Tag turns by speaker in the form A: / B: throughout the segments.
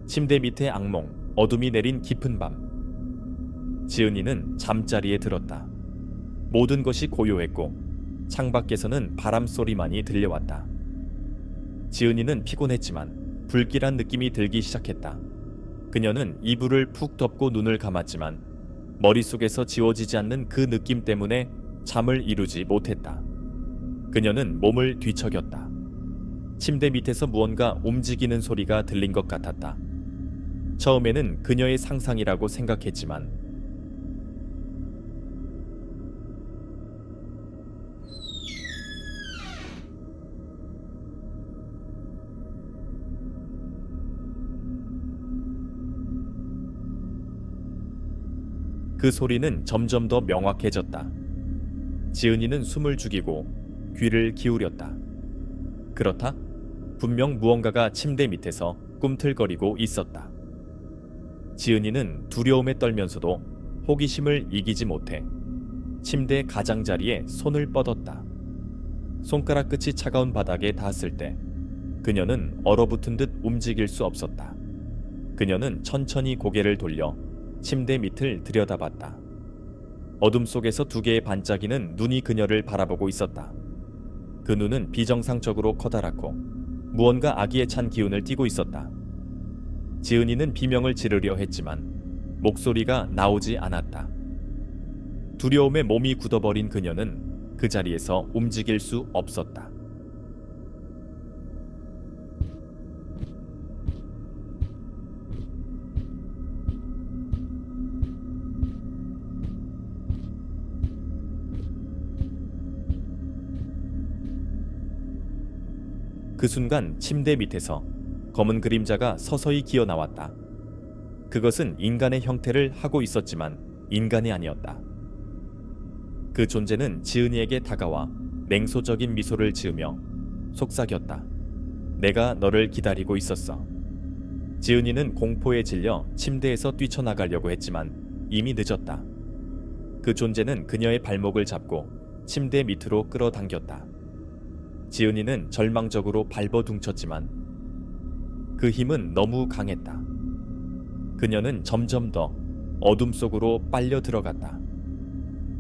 A: 침대 밑에 악몽, 어둠이 내린 깊은 밤. 지은이는 잠자리에 들었다. 모든 것이 고요했고 창밖에서는 바람 소리만이 들려왔다. 지은이는 피곤했지만 불길한 느낌이 들기 시작했다. 그녀는 이불을 푹 덮고 눈을 감았지만 머릿속에서 지워지지 않는 그 느낌 때문에 잠을 이루지 못했다. 그녀는 몸을 뒤척였다. 침대 밑에서 무언가 움직이는 소리가 들린 것 같았다. 처음에는 그녀의 상상이라고 생각했지만 그 소리는 점점 더 명확해졌다. 지은이는 숨을 죽이고 귀를 기울였다. 그렇다. 분명 무언가가 침대 밑에서 꿈틀거리고 있었다. 지은이는 두려움에 떨면서도 호기심을 이기지 못해 침대 가장자리에 손을 뻗었다. 손가락 끝이 차가운 바닥에 닿았을 때 그녀는 얼어붙은 듯 움직일 수 없었다. 그녀는 천천히 고개를 돌려 침대 밑을 들여다봤다. 어둠 속에서 두 개의 반짝이는 눈이 그녀를 바라보고 있었다. 그 눈은 비정상적으로 커다랗고 무언가 악의에 찬 기운을 띠고 있었다. 지은이는 비명을 지르려 했지만 목소리가 나오지 않았다. 두려움에 몸이 굳어버린 그녀는 그 자리에서 움직일 수 없었다. 그 순간 침대 밑에서 검은 그림자가 서서히 기어 나왔다. 그것은 인간의 형태를 하고 있었지만 인간이 아니었다. 그 존재는 지은이에게 다가와 냉소적인 미소를 지으며 속삭였다. 내가 너를 기다리고 있었어. 지은이는 공포에 질려 침대에서 뛰쳐나가려고 했지만 이미 늦었다. 그 존재는 그녀의 발목을 잡고 침대 밑으로 끌어당겼다. 지은이는 절망적으로 발버둥쳤지만 그 힘은 너무 강했다. 그녀는 점점 더 어둠 속으로 빨려 들어갔다.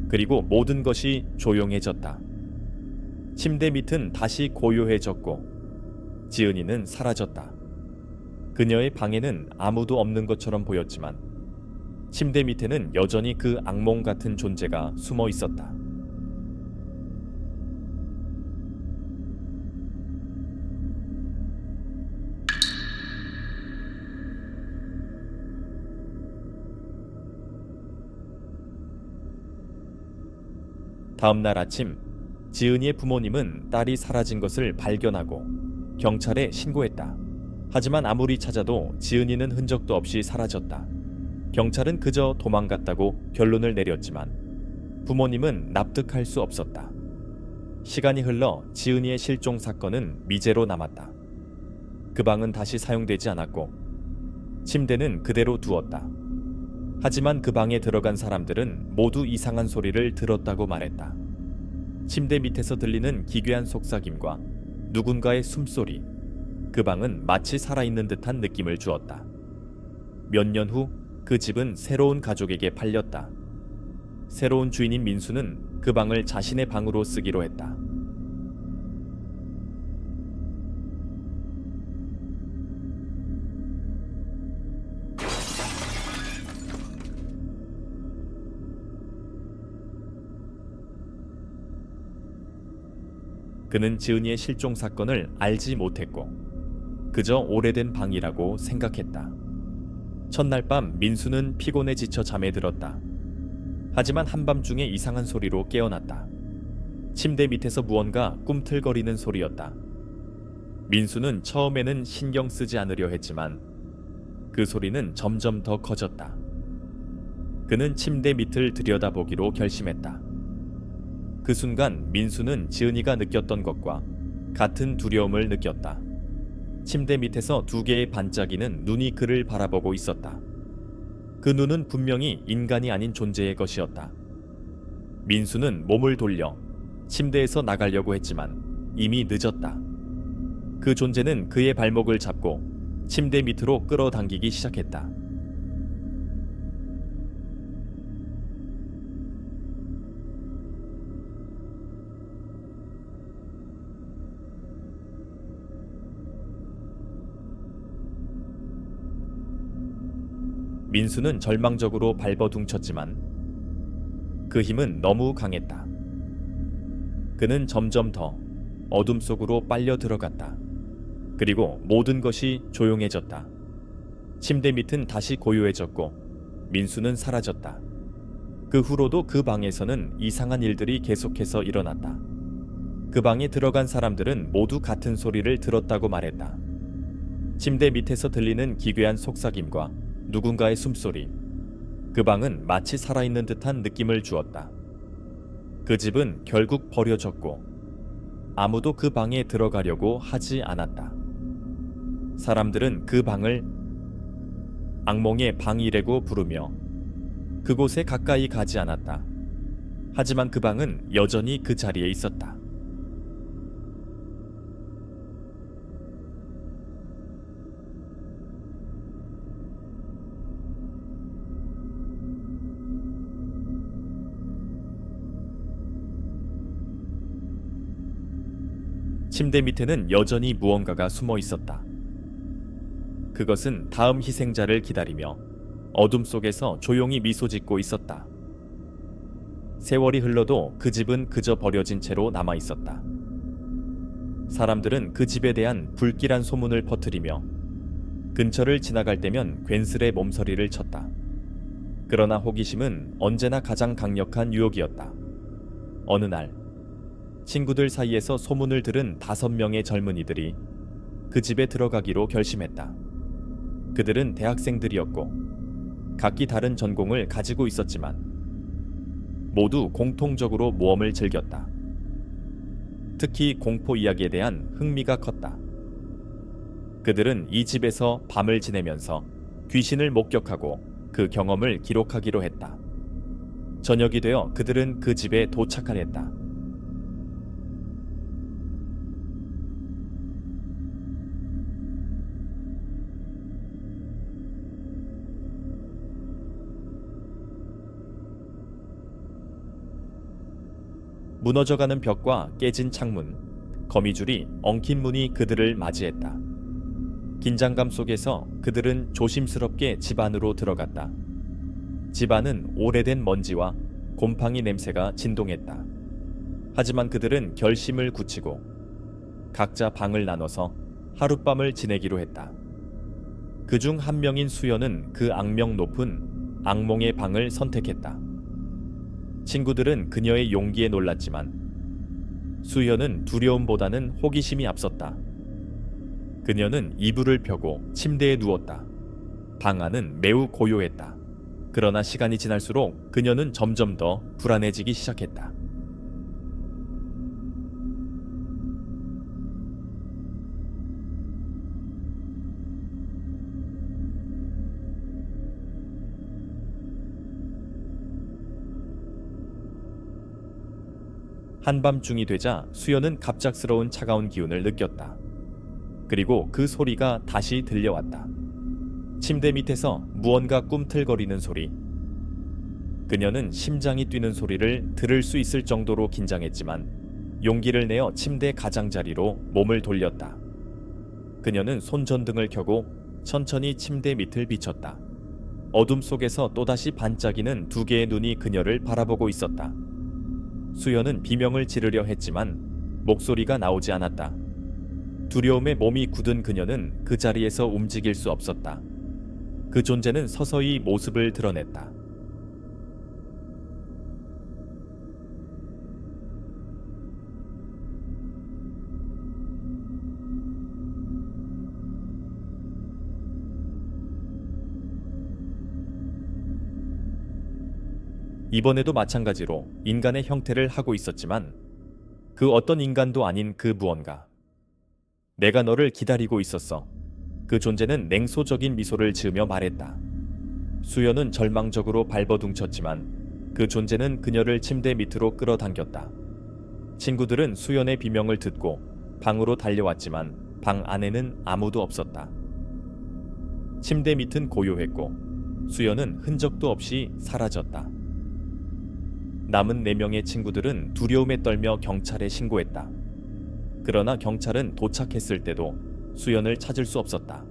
A: 그리고 모든 것이 조용해졌다. 침대 밑은 다시 고요해졌고 지은이는 사라졌다. 그녀의 방에는 아무도 없는 것처럼 보였지만 침대 밑에는 여전히 그 악몽 같은 존재가 숨어 있었다. 다음 날 아침, 지은이의 부모님은 딸이 사라진 것을 발견하고 경찰에 신고했다. 하지만 아무리 찾아도 지은이는 흔적도 없이 사라졌다. 경찰은 그저 도망갔다고 결론을 내렸지만 부모님은 납득할 수 없었다. 시간이 흘러 지은이의 실종 사건은 미제로 남았다. 그 방은 다시 사용되지 않았고 침대는 그대로 두었다. 하지만 그 방에 들어간 사람들은 모두 이상한 소리를 들었다고 말했다. 침대 밑에서 들리는 기괴한 속삭임과 누군가의 숨소리, 그 방은 마치 살아있는 듯한 느낌을 주었다. 몇 년 후 그 집은 새로운 가족에게 팔렸다. 새로운 주인인 민수는 그 방을 자신의 방으로 쓰기로 했다. 그는 지은이의 실종 사건을 알지 못했고 그저 오래된 방이라고 생각했다. 첫날 밤 민수는 피곤에 지쳐 잠에 들었다. 하지만 한밤중에 이상한 소리로 깨어났다. 침대 밑에서 무언가 꿈틀거리는 소리였다. 민수는 처음에는 신경 쓰지 않으려 했지만 그 소리는 점점 더 커졌다. 그는 침대 밑을 들여다보기로 결심했다. 그 순간 민수는 지은이가 느꼈던 것과 같은 두려움을 느꼈다. 침대 밑에서 두 개의 반짝이는 눈이 그를 바라보고 있었다. 그 눈은 분명히 인간이 아닌 존재의 것이었다. 민수는 몸을 돌려 침대에서 나가려고 했지만 이미 늦었다. 그 존재는 그의 발목을 잡고 침대 밑으로 끌어당기기 시작했다. 민수는 절망적으로 발버둥쳤지만 그 힘은 너무 강했다. 그는 점점 더 어둠 속으로 빨려 들어갔다. 그리고 모든 것이 조용해졌다. 침대 밑은 다시 고요해졌고 민수는 사라졌다. 그 후로도 그 방에서는 이상한 일들이 계속해서 일어났다. 그 방에 들어간 사람들은 모두 같은 소리를 들었다고 말했다. 침대 밑에서 들리는 기괴한 속삭임과 누군가의 숨소리. 그 방은 마치 살아있는 듯한 느낌을 주었다. 그 집은 결국 버려졌고 아무도 그 방에 들어가려고 하지 않았다. 사람들은 그 방을 악몽의 방이라고 부르며 그곳에 가까이 가지 않았다. 하지만 그 방은 여전히 그 자리에 있었다. 침대 밑에는 여전히 무언가가 숨어 있었다. 그것은 다음 희생자를 기다리며 어둠 속에서 조용히 미소 짓고 있었다. 세월이 흘러도 그 집은 그저 버려진 채로 남아 있었다. 사람들은 그 집에 대한 불길한 소문을 퍼뜨리며 근처를 지나갈 때면 괜스레 몸서리를 쳤다. 그러나 호기심은 언제나 가장 강력한 유혹이었다. 어느 날 친구들 사이에서 소문을 들은 5명의 젊은이들이 그 집에 들어가기로 결심했다. 그들은 대학생들이었고 각기 다른 전공을 가지고 있었지만 모두 공통적으로 모험을 즐겼다. 특히 공포 이야기에 대한 흥미가 컸다. 그들은 이 집에서 밤을 지내면서 귀신을 목격하고 그 경험을 기록하기로 했다. 저녁이 되어 그들은 그 집에 도착을 했다. 무너져가는 벽과 깨진 창문, 거미줄이 엉킨 문이 그들을 맞이했다. 긴장감 속에서 그들은 조심스럽게 집 안으로 들어갔다. 집 안은 오래된 먼지와 곰팡이 냄새가 진동했다. 하지만 그들은 결심을 굳히고 각자 방을 나눠서 하룻밤을 지내기로 했다. 그중 한 명인 수연은 그 악명 높은 악몽의 방을 선택했다. 친구들은 그녀의 용기에 놀랐지만 수연은 두려움보다는 호기심이 앞섰다. 그녀는 이불을 펴고 침대에 누웠다. 방 안은 매우 고요했다. 그러나 시간이 지날수록 그녀는 점점 더 불안해지기 시작했다. 한밤중이 되자 수연은 갑작스러운 차가운 기운을 느꼈다. 그리고 그 소리가 다시 들려왔다. 침대 밑에서 무언가 꿈틀거리는 소리. 그녀는 심장이 뛰는 소리를 들을 수 있을 정도로 긴장했지만 용기를 내어 침대 가장자리로 몸을 돌렸다. 그녀는 손전등을 켜고 천천히 침대 밑을 비췄다. 어둠 속에서 또다시 반짝이는 2개의 눈이 그녀를 바라보고 있었다. 수연은 비명을 지르려 했지만 목소리가 나오지 않았다. 두려움에 몸이 굳은 그녀는 그 자리에서 움직일 수 없었다. 그 존재는 서서히 모습을 드러냈다. 이번에도 마찬가지로 인간의 형태를 하고 있었지만 그 어떤 인간도 아닌 그 무언가. 내가 너를 기다리고 있었어. 그 존재는 냉소적인 미소를 지으며 말했다. 수연은 절망적으로 발버둥쳤지만 그 존재는 그녀를 침대 밑으로 끌어당겼다. 친구들은 수연의 비명을 듣고 방으로 달려왔지만 방 안에는 아무도 없었다. 침대 밑은 고요했고 수연은 흔적도 없이 사라졌다. 남은 4명의 친구들은 두려움에 떨며 경찰에 신고했다. 그러나 경찰은 도착했을 때도 수연을 찾을 수 없었다.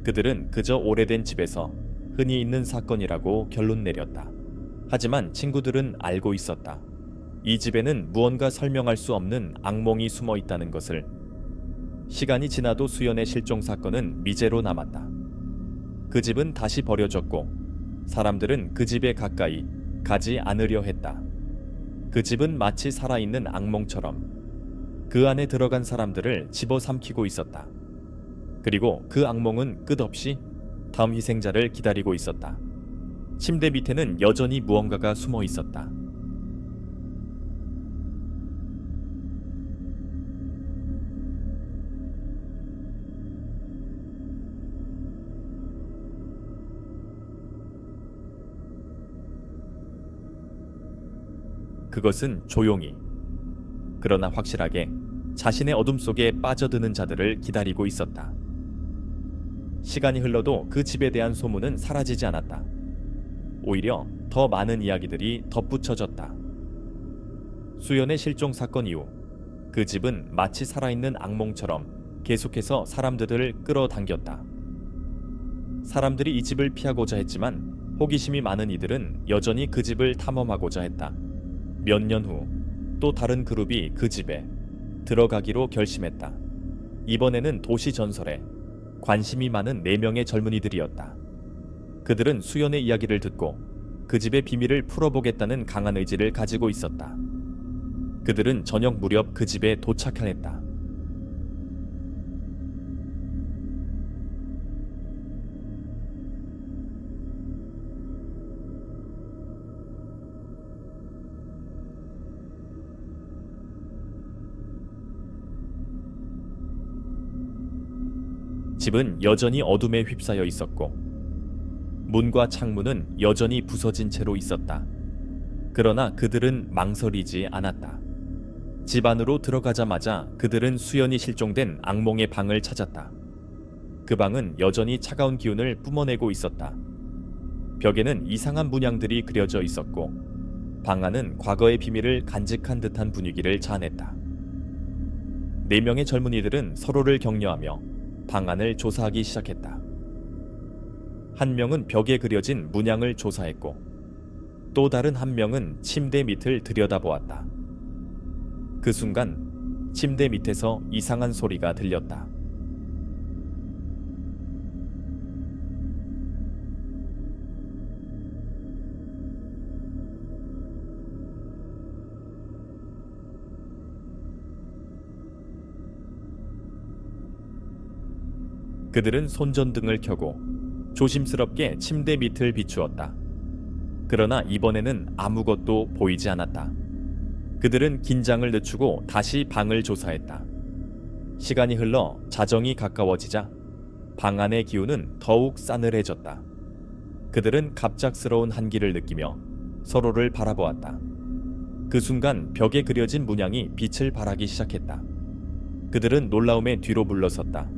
A: 그들은 그저 오래된 집에서 흔히 있는 사건이라고 결론 내렸다. 하지만 친구들은 알고 있었다. 이 집에는 무언가 설명할 수 없는 악몽이 숨어 있다는 것을. 시간이 지나도 수연의 실종 사건은 미제로 남았다. 그 집은 다시 버려졌고 사람들은 그 집에 가까이 가지 않으려 했다. 그 집은 마치 살아있는 악몽처럼 그 안에 들어간 사람들을 집어삼키고 있었다. 그리고 그 악몽은 끝없이 다음 희생자를 기다리고 있었다. 침대 밑에는 여전히 무언가가 숨어 있었다. 그것은 조용히, 그러나 확실하게 자신의 어둠 속에 빠져드는 자들을 기다리고 있었다. 시간이 흘러도 그 집에 대한 소문은 사라지지 않았다. 오히려 더 많은 이야기들이 덧붙여졌다. 수연의 실종 사건 이후 그 집은 마치 살아있는 악몽처럼 계속해서 사람들을 끌어당겼다. 사람들이 이 집을 피하고자 했지만 호기심이 많은 이들은 여전히 그 집을 탐험하고자 했다. 몇 년 후 또 다른 그룹이 그 집에 들어가기로 결심했다. 이번에는 도시 전설에 관심이 많은 4명의 젊은이들이었다. 그들은 수연의 이야기를 듣고 그 집의 비밀을 풀어보겠다는 강한 의지를 가지고 있었다. 그들은 저녁 무렵 그 집에 도착했다. 집은 여전히 어둠에 휩싸여 있었고 문과 창문은 여전히 부서진 채로 있었다. 그러나 그들은 망설이지 않았다. 집 안으로 들어가자마자 그들은 수연이 실종된 악몽의 방을 찾았다. 그 방은 여전히 차가운 기운을 뿜어내고 있었다. 벽에는 이상한 문양들이 그려져 있었고 방 안은 과거의 비밀을 간직한 듯한 분위기를 자아냈다. 4명의 젊은이들은 서로를 격려하며 방 안을 조사하기 시작했다. 한 명은 벽에 그려진 문양을 조사했고 또 다른 한 명은 침대 밑을 들여다보았다. 그 순간 침대 밑에서 이상한 소리가 들렸다. 그들은 손전등을 켜고 조심스럽게 침대 밑을 비추었다. 그러나 이번에는 아무것도 보이지 않았다. 그들은 긴장을 늦추고 다시 방을 조사했다. 시간이 흘러 자정이 가까워지자 방 안의 기운은 더욱 싸늘해졌다. 그들은 갑작스러운 한기를 느끼며 서로를 바라보았다. 그 순간 벽에 그려진 문양이 빛을 발하기 시작했다. 그들은 놀라움에 뒤로 물러섰다.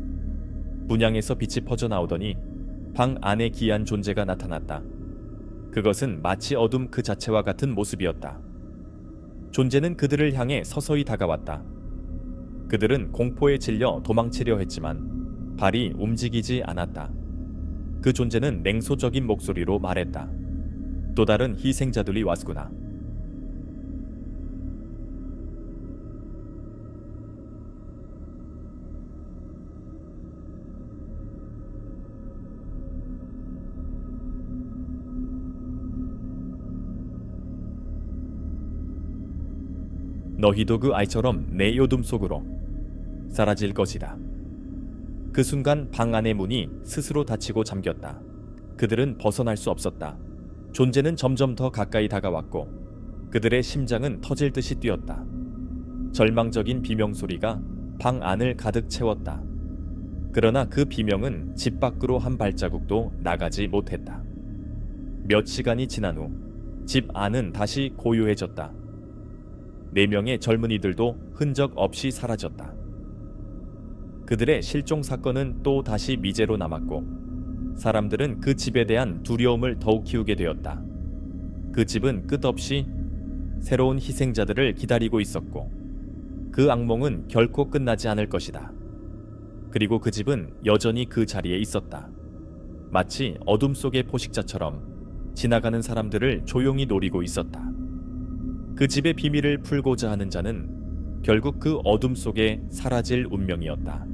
A: 문양에서 빛이 퍼져나오더니 방 안에 기이한 존재가 나타났다. 그것은 마치 어둠 그 자체와 같은 모습이었다. 존재는 그들을 향해 서서히 다가왔다. 그들은 공포에 질려 도망치려 했지만 발이 움직이지 않았다. 그 존재는 냉소적인 목소리로 말했다. 또 다른 희생자들이 왔구나. 너희도 그 아이처럼 내 요둠 속으로 사라질 것이다. 그 순간 방 안의 문이 스스로 닫히고 잠겼다. 그들은 벗어날 수 없었다. 존재는 점점 더 가까이 다가왔고 그들의 심장은 터질 듯이 뛰었다. 절망적인 비명소리가 방 안을 가득 채웠다. 그러나 그 비명은 집 밖으로 한 발자국도 나가지 못했다. 몇 시간이 지난 후 집 안은 다시 고요해졌다. 4명의 젊은이들도 흔적 없이 사라졌다. 그들의 실종 사건은 또 다시 미제로 남았고 사람들은 그 집에 대한 두려움을 더욱 키우게 되었다. 그 집은 끝없이 새로운 희생자들을 기다리고 있었고 그 악몽은 결코 끝나지 않을 것이다. 그리고 그 집은 여전히 그 자리에 있었다. 마치 어둠 속의 포식자처럼 지나가는 사람들을 조용히 노리고 있었다. 그 집의 비밀을 풀고자 하는 자는 결국 그 어둠 속에 사라질 운명이었다.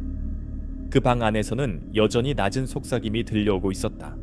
A: 그 방 안에서는 여전히 낮은 속삭임이 들려오고 있었다.